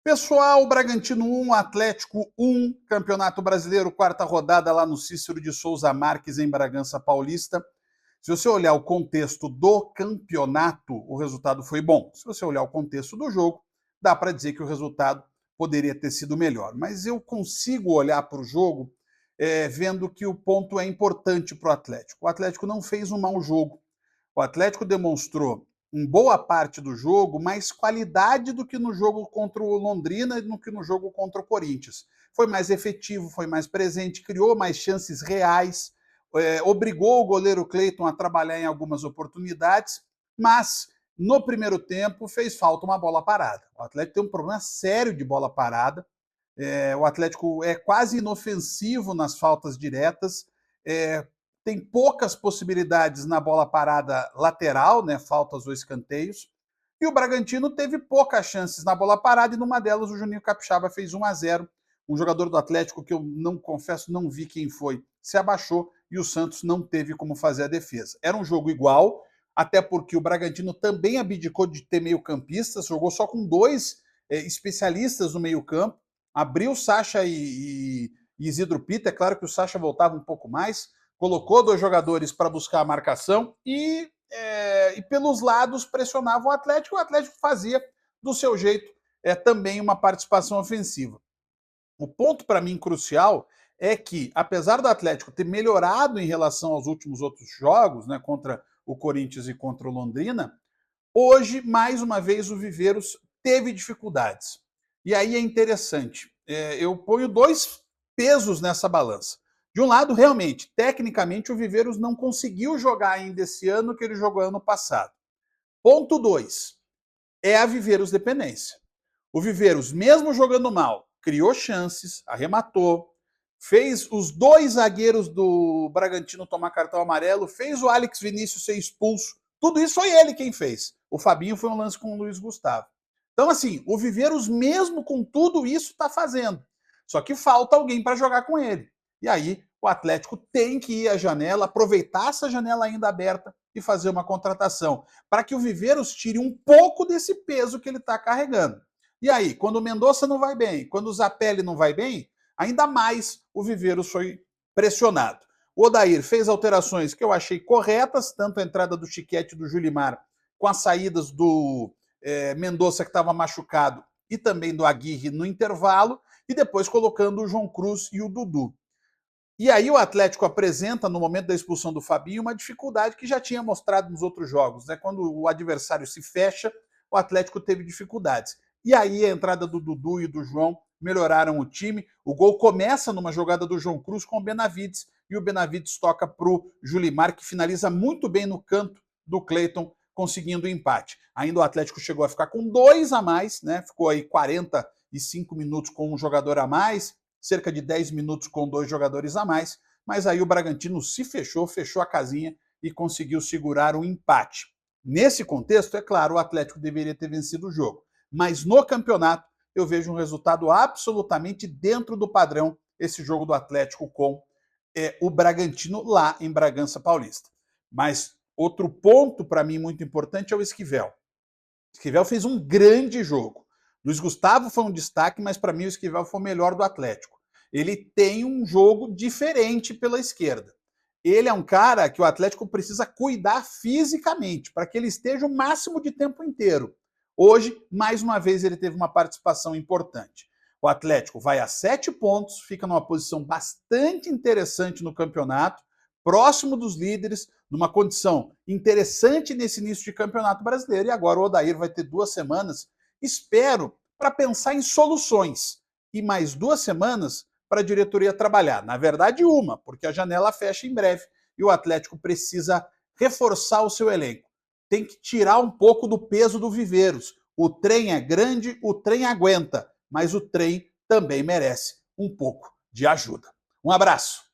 Pessoal, Bragantino 1, Atlético 1, Campeonato Brasileiro, quarta rodada lá no Cícero de Souza Marques, em Bragança Paulista. Se você olhar o contexto do campeonato, o resultado foi bom. Se você olhar o contexto do jogo, dá para dizer que o resultado poderia ter sido melhor. Mas eu consigo olhar para o jogo vendo que o ponto é importante para o Atlético. O Atlético não fez um mau jogo. O Atlético demonstrou em boa parte do jogo mais qualidade do que no jogo contra o Londrina e do que no jogo contra o Corinthians. Foi mais efetivo, foi mais presente, criou mais chances reais, obrigou o goleiro Cleiton a trabalhar em algumas oportunidades, mas no primeiro tempo fez falta uma bola parada. O Atlético tem um problema sério de bola parada. O Atlético é quase inofensivo nas faltas diretas, tem poucas possibilidades na bola parada lateral, né, faltas ou escanteios, e o Bragantino teve poucas chances na bola parada, e numa delas o Juninho Capixaba fez 1-0. Um jogador do Atlético, que eu não confesso, não vi quem foi, se abaixou e o Santos não teve como fazer a defesa. Era um jogo igual, até porque o Bragantino também abdicou de ter meio-campistas, jogou só com dois especialistas no meio-campo, abriu Sacha e Isidro Pita. É claro que o Sacha voltava um pouco mais, colocou dois jogadores para buscar a marcação e pelos lados pressionava o Atlético fazia do seu jeito também uma participação ofensiva. O ponto para mim crucial é que, apesar do Atlético ter melhorado em relação aos últimos outros jogos, né, contra o Corinthians e contra o Londrina, hoje, mais uma vez, o Viveiros teve dificuldades. E aí é interessante, eu ponho dois pesos nessa balança. De um lado, realmente, tecnicamente, o Viveiros não conseguiu jogar ainda esse ano que ele jogou ano passado. Ponto 2, é a Viveiros dependência. O Viveiros, mesmo jogando mal, criou chances, arrematou, fez os dois zagueiros do Bragantino tomar cartão amarelo, fez o Alex Vinícius ser expulso. Tudo isso foi ele quem fez. O Fabinho foi um lance com o Luiz Gustavo. Então, assim, o Viveiros, mesmo com tudo isso, está fazendo. Só que falta alguém para jogar com ele. E aí, o Atlético tem que ir à janela, aproveitar essa janela ainda aberta e fazer uma contratação, para que o Viveiros tire um pouco desse peso que ele está carregando. E aí, quando o Mendonça não vai bem, quando o Zapelli não vai bem, ainda mais o Viveiros foi pressionado. O Odair fez alterações que eu achei corretas, tanto a entrada do Chiquete e do Julimar, com as saídas do Mendonça, que estava machucado, e também do Aguirre no intervalo, e depois colocando o João Cruz e o Dudu. E aí o Atlético apresenta, no momento da expulsão do Fabinho, uma dificuldade que já tinha mostrado nos outros jogos, né? Quando o adversário se fecha, o Atlético teve dificuldades. E aí a entrada do Dudu e do João melhoraram o time. O gol começa numa jogada do João Cruz com o Benavides, e o Benavides toca para o Julimar, que finaliza muito bem no canto do Cleiton, conseguindo o empate. Ainda o Atlético chegou a ficar com 2 a mais, né? Ficou aí 45 minutos com um jogador a mais, cerca de 10 minutos com 2 jogadores a mais, mas aí o Bragantino se fechou a casinha e conseguiu segurar o empate. Nesse contexto, é claro, o Atlético deveria ter vencido o jogo, mas no campeonato eu vejo um resultado absolutamente dentro do padrão, esse jogo do Atlético com o Bragantino lá em Bragança Paulista. Mas outro ponto para mim muito importante é o Esquivel. O Esquivel fez um grande jogo. Luiz Gustavo foi um destaque, mas para mim o Esquivel foi o melhor do Atlético. Ele tem um jogo diferente pela esquerda. Ele é um cara que o Atlético precisa cuidar fisicamente, para que ele esteja o máximo de tempo inteiro. Hoje, mais uma vez, ele teve uma participação importante. O Atlético vai a 7 pontos, fica numa posição bastante interessante no campeonato, próximo dos líderes, numa condição interessante nesse início de campeonato brasileiro. E agora o Odair vai ter 2 semanas, espero, para pensar em soluções. E mais 2 semanas para a diretoria trabalhar. Na verdade, uma, porque a janela fecha em breve e o Atlético precisa reforçar o seu elenco. Tem que tirar um pouco do peso do Viveiros. O trem é grande, o trem aguenta, mas o trem também merece um pouco de ajuda. Um abraço.